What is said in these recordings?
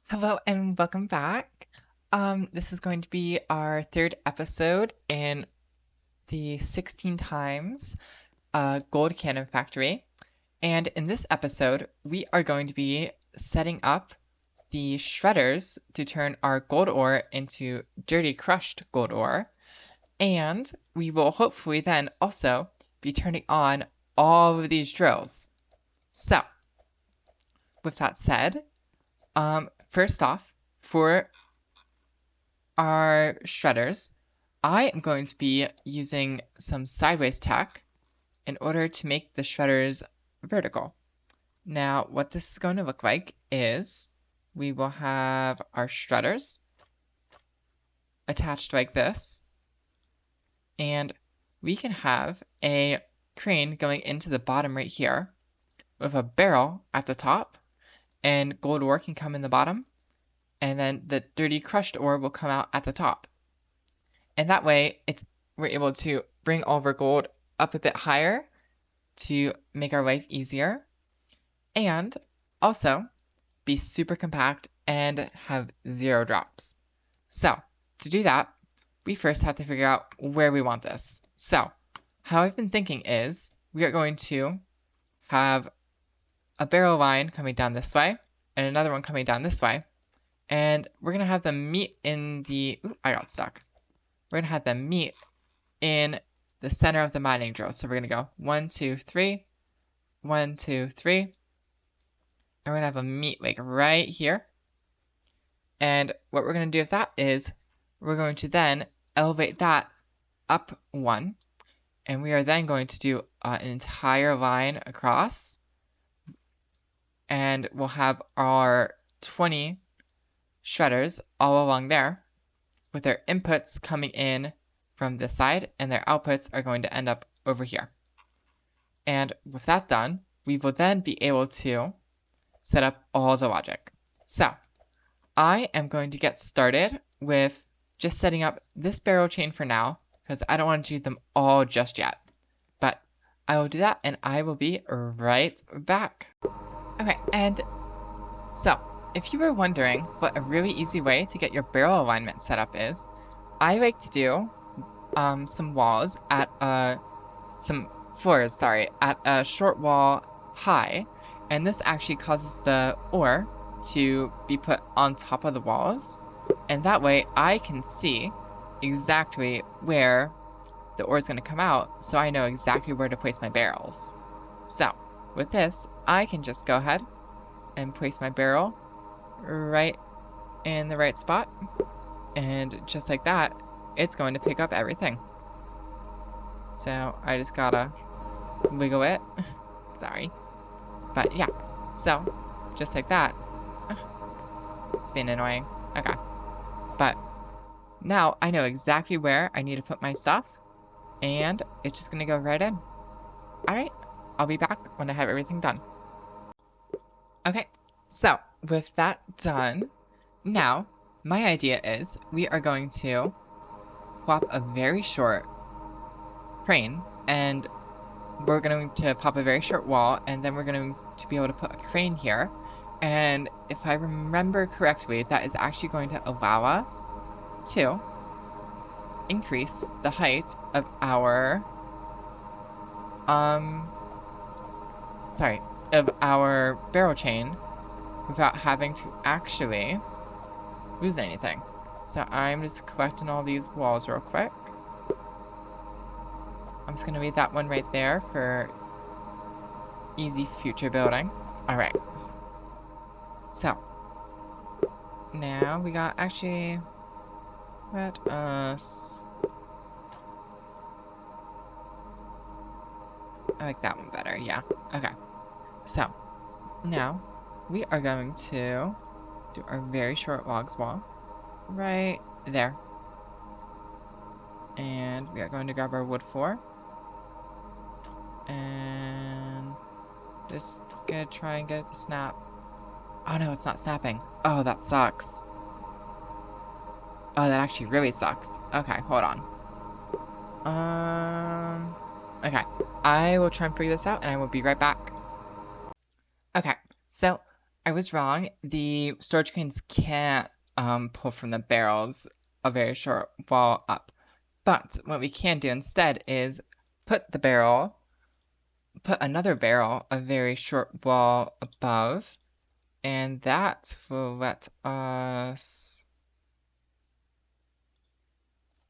Hello and welcome back. This is going to be our third episode in the 16 times Gold Cannon Factory. And in this episode, we are going to be setting up the shredders to turn our gold ore into dirty crushed gold ore. And we will hopefully then also be turning on all of these drills. So, with that said, first off, for our shredders, I am going to be using some sideways tech in order to make the shredders vertical. Now, what this is going to look like is we will have our shredders attached like this, and we can have a crane going into the bottom right here with a barrel at the top, and gold ore can come in the bottom, and then the dirty crushed ore will come out at the top. And that way, we're able to bring all of our gold up a bit higher to make our life easier, and also be super compact and have 0 drops. So, to do that, we first have to figure out where we want this. So, how I've been thinking is we are going to have a barrel line coming down this way, and another one coming down this way, and we're going to have them meet in the... Ooh, I got stuck. We're going to have them meet in the center of the mining drill. So we're going to go 1, 2, 3, 1, 2, 3. And we're going to have them meet like right here. And what we're going to do with that is we're going to then elevate that up 1. And we are then going to do an entire line across. And we'll have our 20 shredders all along there, with their inputs coming in from this side, and their outputs are going to end up over here. And with that done, we will then be able to set up all the logic. So, I am going to get started with just setting up this barrel chain for now, because I don't want to do them all just yet. But I will do that, and I will be right back. Okay, and so, if you were wondering what a really easy way to get your barrel alignment set up is, I like to do some walls at some floors, sorry, at a short wall high, and this actually causes the ore to be put on top of the walls, and that way I can see exactly where the ore is going to come out, so I know exactly where to place my barrels. So, with this, I can just go ahead and place my barrel right in the right spot, and just like that, it's going to pick up everything. So I just gotta wiggle it. Sorry. But yeah, so just like that. It's been annoying. Okay. But now I know exactly where I need to put my stuff, and it's just gonna go right in. Alright, I'll be back when I have everything done. Okay, so with that done, now my idea is we are going to plop a very short crane, and we're going to pop a very short wall, and then we're going to be able to put a crane here. And if I remember correctly, that is actually going to allow us to increase the height of our barrel chain without having to actually lose anything. So I'm just collecting all these walls real quick. I'm just gonna leave that one right there for easy future building. Alright. So, now we got actually, let us, I like that one better, yeah. Okay. So, now we are going to do our very short logs wall right there. And we are going to grab our wood floor. And just gonna try and get it to snap. Oh no, it's not snapping. Oh, that sucks. Oh, that actually really sucks. Okay, hold on. Okay. I will try and figure this out, and I will be right back. Okay, so I was wrong. The storage cranes can't pull from the barrels a very short wall up. But what we can do instead is put another barrel a very short wall above, and that will let us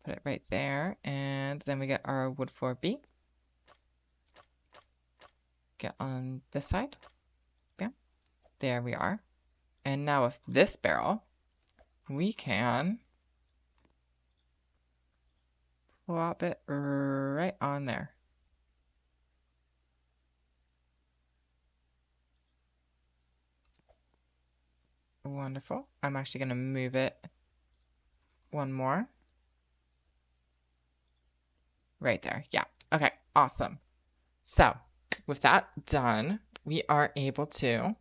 put it right there, and then we get our wood floor B. Get on this side. Bam. There we are. And now with this barrel, we can plop it right on there. Wonderful. I'm actually going to move it one more. Right there. Yeah. Okay. Awesome. So with that done, we are able to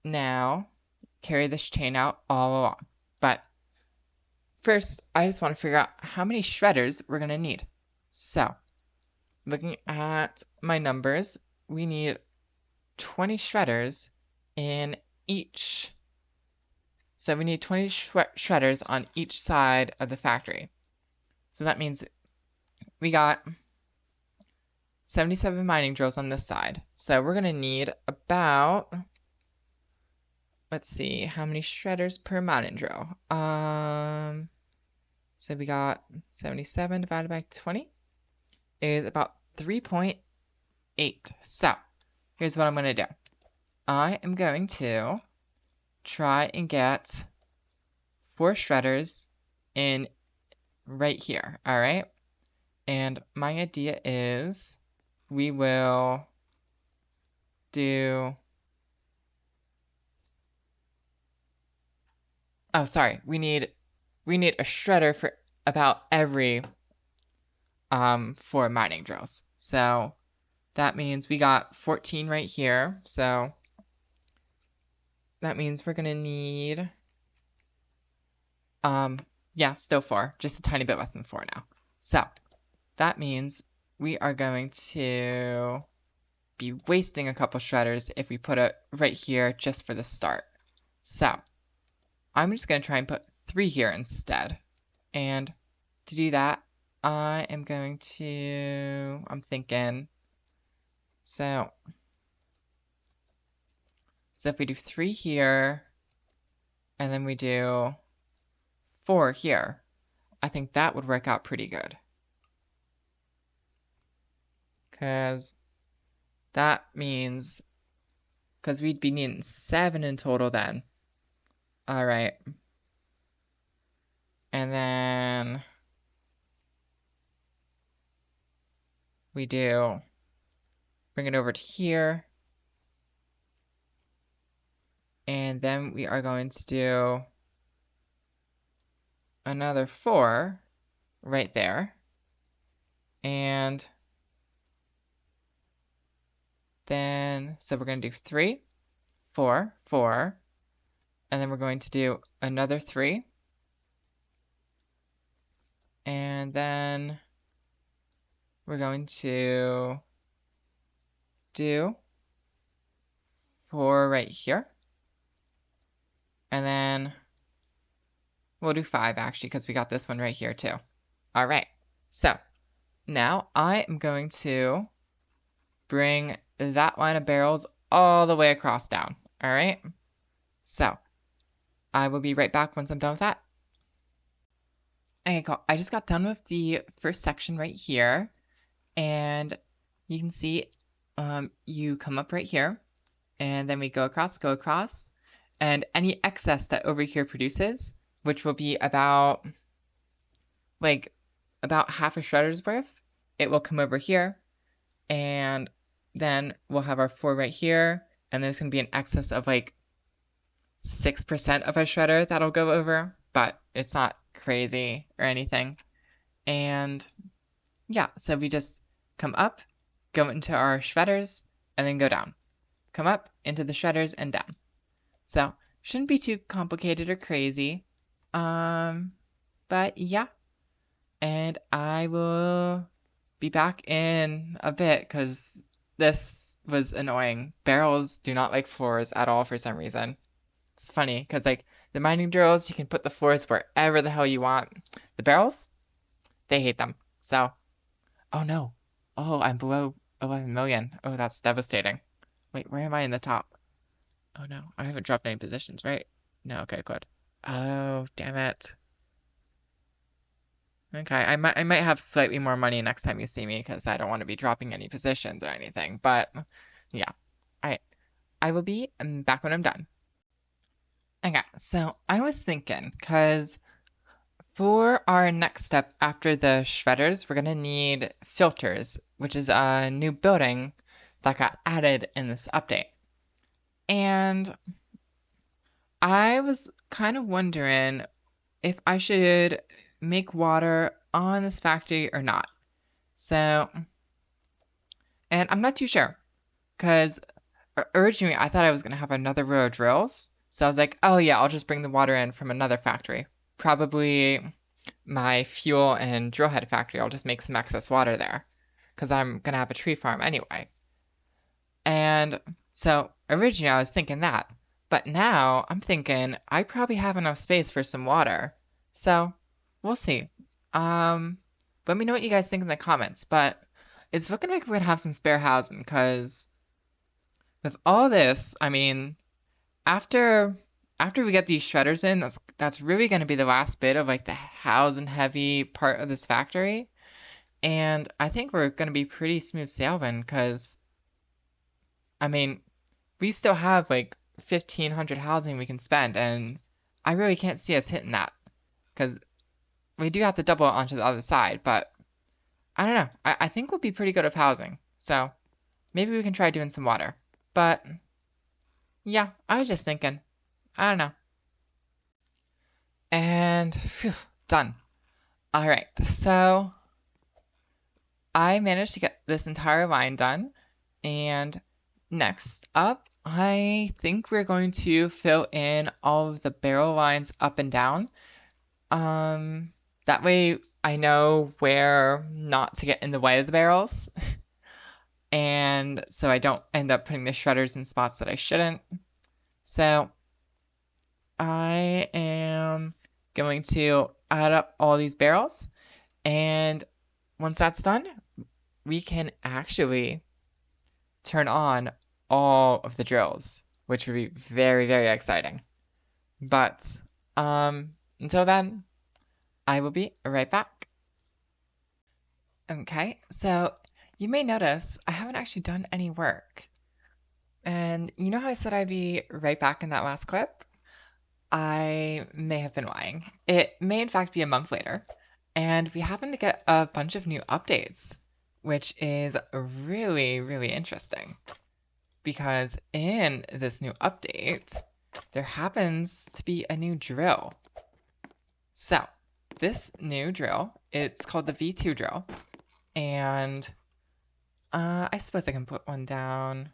now carry this chain out all along. But first, I just want to figure out how many shredders we're going to need. So looking at my numbers, we need 20 shredders in each. So we need 20 shredders on each side of the factory. So that means we got 77 mining drills on this side. So we're going to need about, let's see, how many shredders per mining drill? So we got 77 divided by 20 is about 3.8. So here's what I'm going to do. I am going to try and get 4 shredders in right here, all right? And my idea is we will do, oh, sorry, we need a shredder for about every 4 mining drills. So that means we got 14 right here. So that means we're gonna need, yeah, still 4, just a tiny bit less than 4 now. So that means we are going to be wasting a couple shredders if we put it right here just for the start. So I'm just gonna try and put 3 here instead. And to do that, I am going to, I'm thinking, so if we do 3 here, and then we do 4 here, I think that would work out pretty good. Because that means, because we'd be needing 7 in total then. All right. And then we do, bring it over to here. And then we are going to do another 4 right there. And then, so we're going to do 3, 4, 4. And then we're going to do another 3. And then we're going to do 4 right here. And then we'll do 5 actually, because we got this one right here too. All right, so now I am going to bring that line of barrels all the way across down. All right, so I will be right back once I'm done with that. Okay, cool. I just got done with the first section right here, and you can see you come up right here, and then we go across, and any excess that over here produces, which will be about half a shredder's worth, it will come over here, and then we'll have our 4 right here, and there's going to be an excess of like 6% of a shredder that'll go over, but it's not crazy or anything. And yeah, so we just come up, go into our shredders, and then go down. Come up into the shredders and down. So shouldn't be too complicated or crazy. But yeah, and I will be back in a bit because this was annoying. Barrels do not like floors at all for some reason. It's funny, because like the mining drills, you can put the floors wherever the hell you want. The barrels, they hate them. So, oh no. Oh, I'm below 11 million. Oh, that's devastating. Wait, where am I in the top? Oh no, I haven't dropped any positions, right? No, okay, good. Oh, damn it. Okay, I might have slightly more money next time you see me because I don't want to be dropping any positions or anything. But yeah, I will be back when I'm done. Okay, so I was thinking because for our next step after the shredders, we're gonna need filters, which is a new building that got added in this update. And I was kind of wondering if I should make water on this factory or not. So, and I'm not too sure because originally I thought I was gonna have another row of drills. So I was like, oh yeah, I'll just bring the water in from another factory. Probably my fuel and drill head factory. I'll just make some excess water there because I'm gonna have a tree farm anyway. And so originally I was thinking that, but now I'm thinking I probably have enough space for some water. So we'll see. Um, Let me know what you guys think in the comments, but it's looking like we're gonna have some spare housing because with all this, I mean, after after we get these shredders in, that's really gonna be the last bit of like the housing heavy part of this factory. And I think we're gonna be pretty smooth sailing because I mean, we still have like 1,500 housing we can spend, and I really can't see us hitting that because we do have to double it onto the other side. But I don't know. I think we'll be pretty good with housing, so maybe we can try doing some water. But yeah, I was just thinking. I don't know. And phew, done. All right, so I managed to get this entire line done, and next up, I think we're going to fill in all of the barrel lines up and down. Um, that way I know where not to get in the way of the barrels, and so I don't end up putting the shredders in spots that I shouldn't. So I am going to add up all these barrels, and once that's done, we can actually turn on all of the drills, which would be very, very exciting. But until then, I will be right back. Okay, so you may notice I haven't actually done any work. And you know how I said I'd be right back in that last clip? I may have been lying. It may in fact be a month later, and we happen to get a bunch of new updates, which is really, really interesting. Because in this new update, there happens to be a new drill. So, this new drill, it's called the V2 drill, and I suppose I can put one down.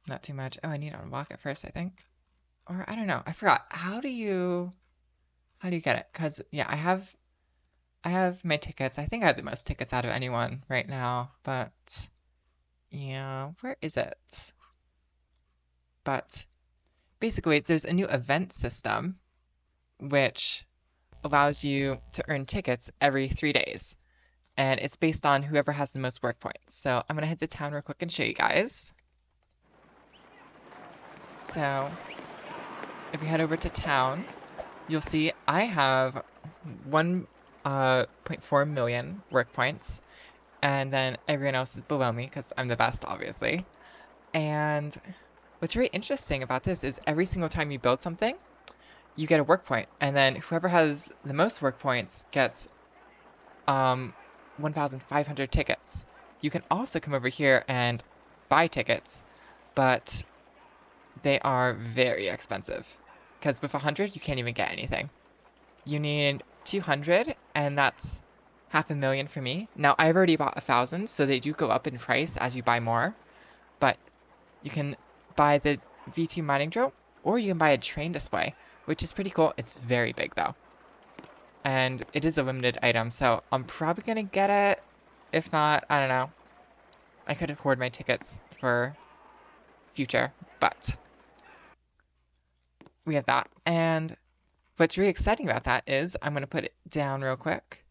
Not too much. Oh, I need to unlock it first, I think. Or I don't know. I forgot. How do you get it? Because yeah, I have my tickets. I think I have the most tickets out of anyone right now, but yeah, where is it? But basically, there's a new event system which allows you to earn tickets every 3 days. And it's based on whoever has the most work points. So I'm gonna head to town real quick and show you guys. So if you head over to town, you'll see I have 1.4 million work points, and then everyone else is below me because I'm the best, obviously. And what's really interesting about this is every single time you build something, you get a work point, and then whoever has the most work points gets 1,500 tickets. You can also come over here and buy tickets, but they are very expensive because with 100 you can't even get anything. You need 200, and that's 500,000 for me. Now I've already bought 1,000, so they do go up in price as you buy more, but you can buy the V2 mining drill, or you can buy a train display, which is pretty cool. It's very big though, and it is a limited item, so I'm probably gonna get it. If not, I don't know. I could hoard my tickets for future, but we have that. And what's really exciting about that is I'm going to put it down real quick.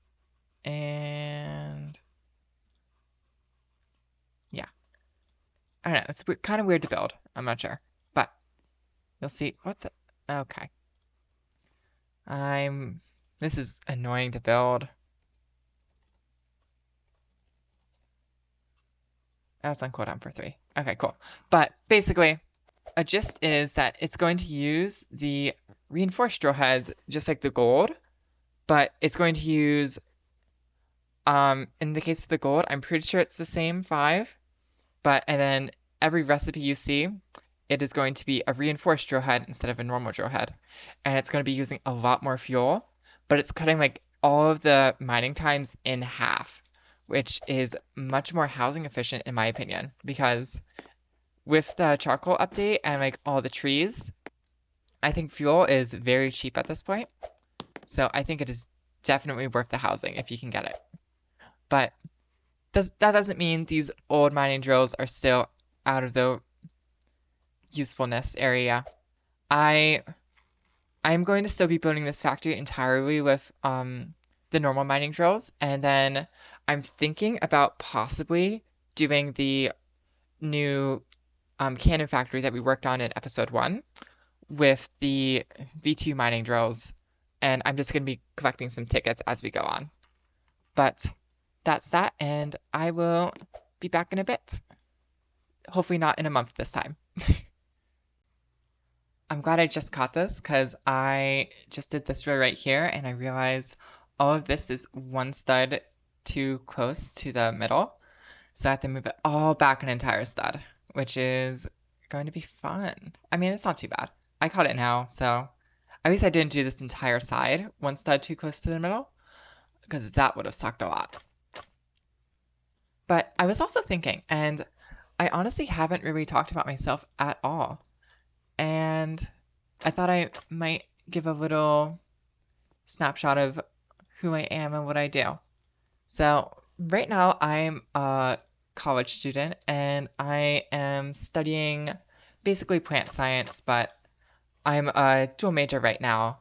And yeah, I don't know. It's kind of weird to build. I'm not sure, but you'll see. What the? Okay. This is annoying to build. That's on cooldown for 3. Okay, cool. But basically, a gist is that it's going to use the reinforced drill heads just like the gold, but it's going to use, in the case of the gold, I'm pretty sure it's the same 5, and then every recipe you see, it is going to be a reinforced drill head instead of a normal drill head. And it's going to be using a lot more fuel, but it's cutting like all of the mining times in half, which is much more housing efficient in my opinion, because with the charcoal update and like all the trees, I think fuel is very cheap at this point. So I think it is definitely worth the housing if you can get it. But that doesn't mean these old mining drills are still out of the usefulness area. I'm going to still be building this factory entirely with the normal mining drills, and then I'm thinking about possibly doing the new cannon factory that we worked on in episode 1 with the V2 mining drills, and I'm just going to be collecting some tickets as we go on. But that's that, and I will be back in a bit. Hopefully not in a month this time. I'm glad I just caught this because I just did this row right here and I realized all of this is one stud too close to the middle. So I have to move it all back an entire stud, which is going to be fun. I mean, it's not too bad. I caught it now, so at least I didn't do this entire side one stud too close to the middle, because that would have sucked a lot. But I was also thinking, and I honestly haven't really talked about myself at all. And I thought I might give a little snapshot of who I am and what I do. So right now I'm a college student and I am studying basically plant science, but I'm a dual major right now.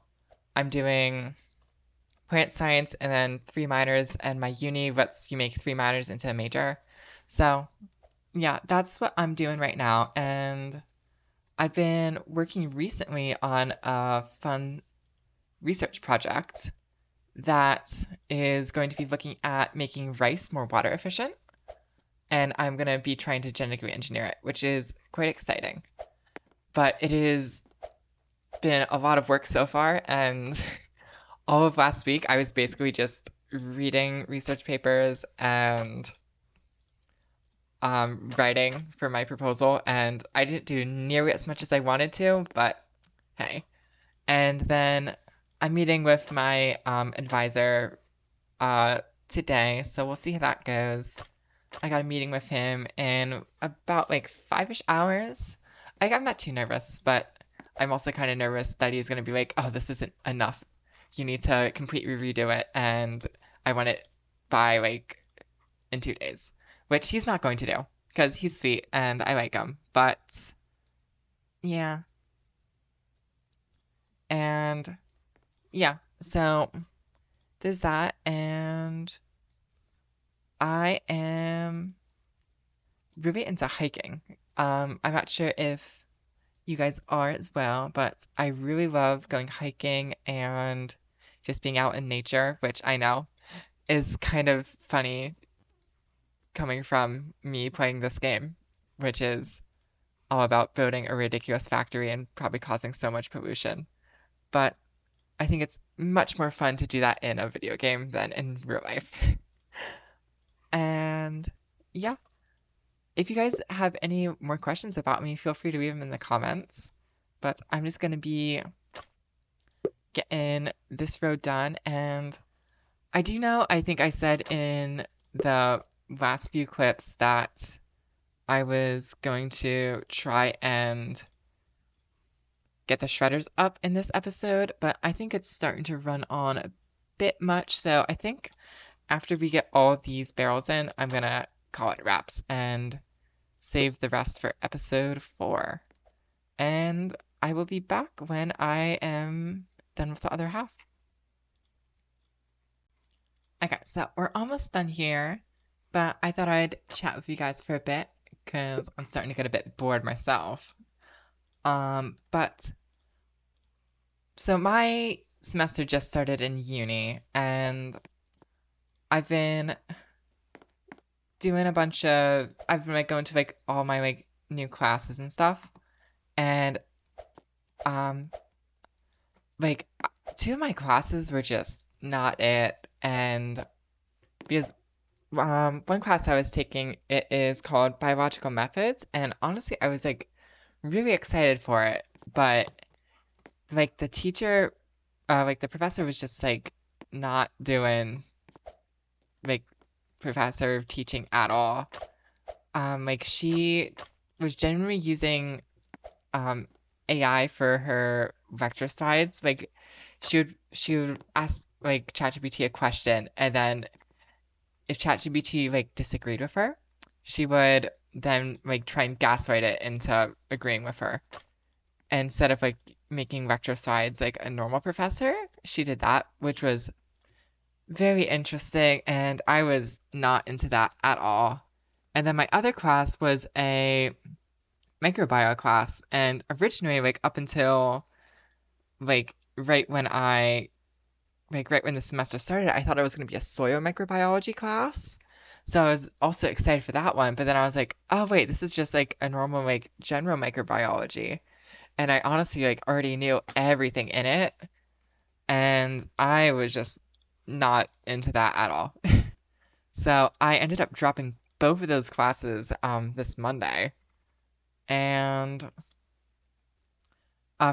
I'm doing plant science and then 3 minors, and my uni lets you make 3 minors into a major. So yeah, that's what I'm doing right now. And I've been working recently on a fun research project that is going to be looking at making rice more water efficient. And I'm going to be trying to genetically engineer it, which is quite exciting. But it has been a lot of work so far, and all of last week I was basically just reading research papers and writing for my proposal, and I didn't do nearly as much as I wanted to, but hey. And then I'm meeting with my advisor today, so we'll see how that goes. I got a meeting with him in about like 5-ish hours. I'm not too nervous, but I'm also kind of nervous that he's going to be like, oh, this isn't enough. You need to completely redo it, and I want it by like in 2 days, which he's not going to do because he's sweet and I like him. But yeah. And yeah, so there's that, and I am really into hiking. I'm not sure if you guys are as well, but I really love going hiking and just being out in nature, which I know is kind of funny coming from me playing this game, which is all about building a ridiculous factory and probably causing so much pollution. But I think it's much more fun to do that in a video game than in real life. And yeah, if you guys have any more questions about me, feel free to leave them in the comments. But I'm just going to be getting this road done. And I do know, I think I said in the last few clips that I was going to try and get the shredders up in this episode, but I think it's starting to run on a bit much. So I think after we get all these barrels in, I'm going to call it wraps. And save the rest for episode 4. And I will be back when I am done with the other half. Okay, so we're almost done here, but I thought I'd chat with you guys for a bit because I'm starting to get a bit bored myself. But so my semester just started in uni, and I've been doing I've been like going to like all my like new classes and stuff, and um like two of my classes were just not it, and because one class I was taking, it is called biological methods, and honestly I was like really excited for it, but like the teacher, like the professor was just like not doing like professor teaching at all. Like she was generally using um AI for her lecture slides. Like she would ask like ChatGPT a question, and then if ChatGPT like disagreed with her, she would then like try and gaslight it into agreeing with her. Instead of like making lecture slides like a normal professor, she did that, which was very interesting, and I was not into that at all. And then my other class was a microbiome class, and originally like up until like right when the semester started, I thought it was going to be a soil microbiology class. So I was also excited for that one, but then I was like, oh wait, this is just like a normal like general microbiology. And I honestly like already knew everything in it, and I was just not into that at all. So I ended up dropping both of those classes this Monday, and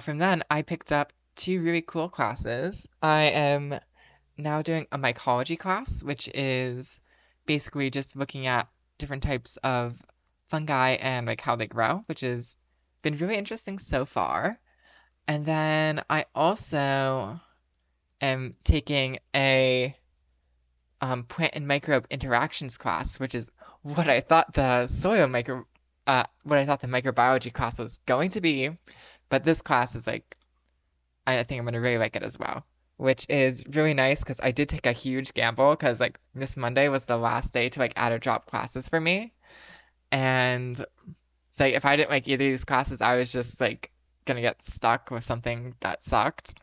from then I picked up two really cool classes. I am now doing a mycology class, which is basically just looking at different types of fungi and like how they grow, which has been really interesting so far. And then I also am taking a plant and microbe interactions class, which is what I thought the microbiology class was going to be. But this class is like, I think I'm gonna really like it as well, which is really nice because I did take a huge gamble because like this Monday was the last day to like add or drop classes for me, and so if I didn't like either of these classes, I was just like gonna get stuck with something that sucked.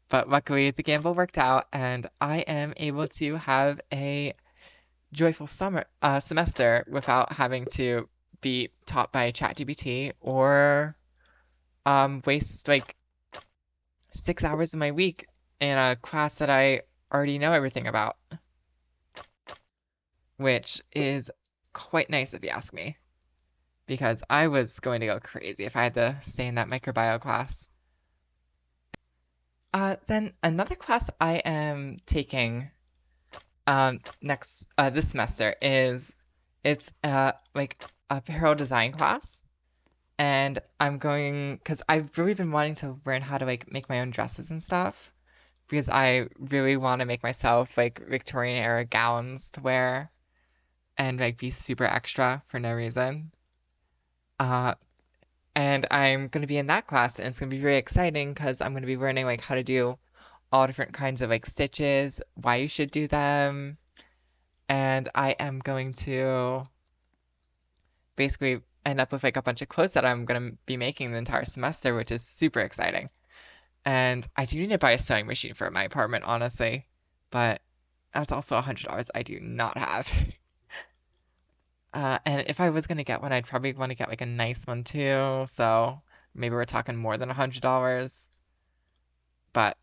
But luckily, the gamble worked out, and I am able to have a joyful semester without having to be taught by ChatGPT or waste like 6 hours of my week in a class that I already know everything about, which is quite nice if you ask me, because I was going to go crazy if I had to stay in that microbiome class. Then another class I am taking next this semester is it's like a apparel design class, and I'm going because I've really been wanting to learn how to like make my own dresses and stuff because I really want to make myself like Victorian era gowns to wear and like be super extra for no reason. Uh, and I'm gonna be in that class, and it's gonna be very exciting because I'm gonna be learning like how to do all different kinds of like stitches, why you should do them, and I am going to basically end up with like a bunch of clothes that I'm gonna be making the entire semester, which is super exciting. And I do need to buy a sewing machine for my apartment, honestly, but that's also $100 I do not have. And if I was gonna get one, I'd probably want to get like a nice one too. So maybe we're talking more than $100. But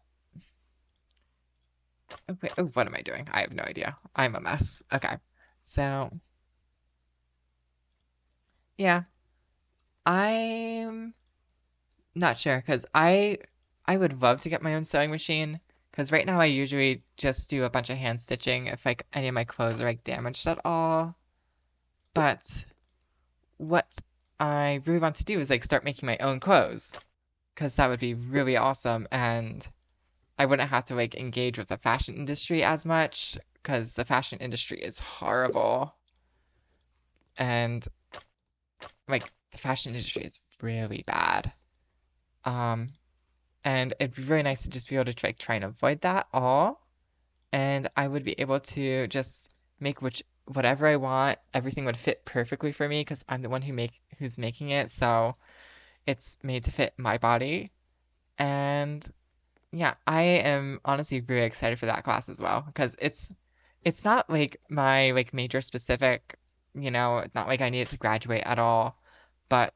oh, wait, oh, what am I doing? I have no idea. I'm a mess. Okay, so yeah, I'm not sure because I would love to get my own sewing machine because right now I usually just do a bunch of hand stitching if like any of my clothes are like damaged at all. But what I really want to do is like start making my own clothes because that would be really awesome, and I wouldn't have to like engage with the fashion industry as much because the fashion industry is horrible, and like the fashion industry is really bad. Um, and it'd be really nice to just be able to like try and avoid that all. And I would be able to just make whatever I want. Everything would fit perfectly for me because I'm the one who's making it, so it's made to fit my body. And yeah, I am honestly very excited for that class as well because it's not like my like major specific, not like I need it to graduate at all, but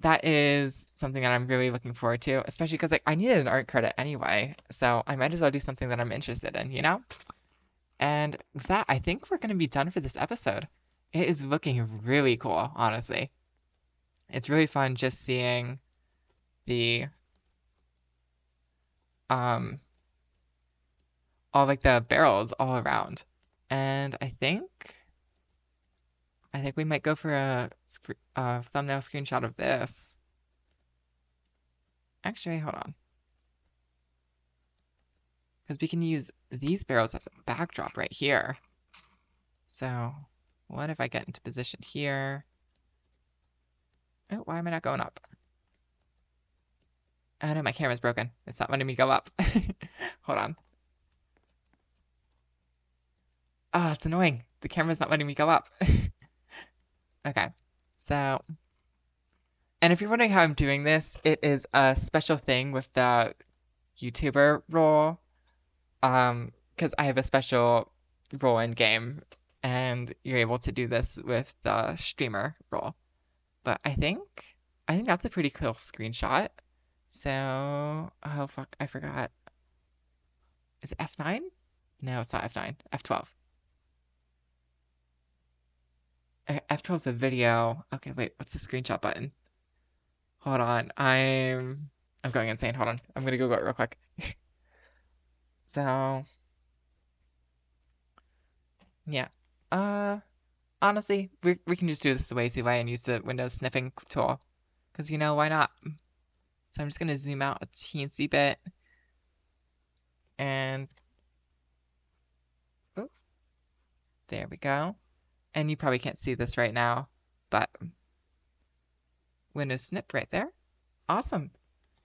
that is something that I'm really looking forward to, especially because like I needed an art credit anyway, so I might as well do something that I'm interested in, you know? And with that, I think we're going to be done for this episode. It is looking really cool, honestly. It's really fun just seeing the um all like the barrels all around. And I think we might go for a thumbnail screenshot of this. Actually, hold on. Because we can use these barrels as a backdrop right here. So what if I get into position here? Oh, why am I not going up? Oh no, my camera's broken. It's not letting me go up. Hold on. Oh, that's annoying. The camera's not letting me go up. Okay. So, and if you're wondering how I'm doing this, it is a special thing with the YouTuber role. Because I have a special role in game, and you're able to do this with the streamer role. But I think that's a pretty cool screenshot. So, oh fuck, I forgot. Is it F9? No, it's not F9. F12. F12 is a video. Okay, wait, what's the screenshot button? Hold on, I'm going insane. Hold on, I'm gonna Google it real quick. So, yeah. Uh, Honestly, we can just do this the lazy way and use the Windows snipping tool. Because, why not? So I'm just gonna zoom out a teensy bit. And, oh, there we go. And you probably can't see this right now, but Windows snip right there. Awesome.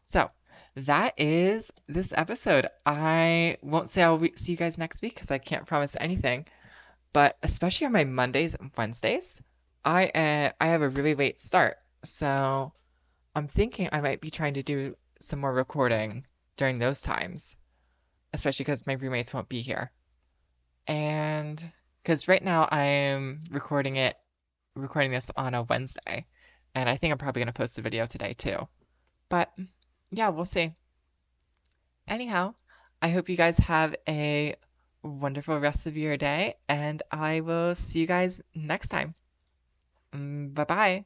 So that is this episode. I won't say see you guys next week because I can't promise anything. But especially on my Mondays and Wednesdays, I have a really late start. So I'm thinking I might be trying to do some more recording during those times, especially because my roommates won't be here. And because right now I'm recording this on a Wednesday, and I think I'm probably gonna post a video today too. But yeah, we'll see. Anyhow, I hope you guys have a wonderful rest of your day, and I will see you guys next time. Bye bye.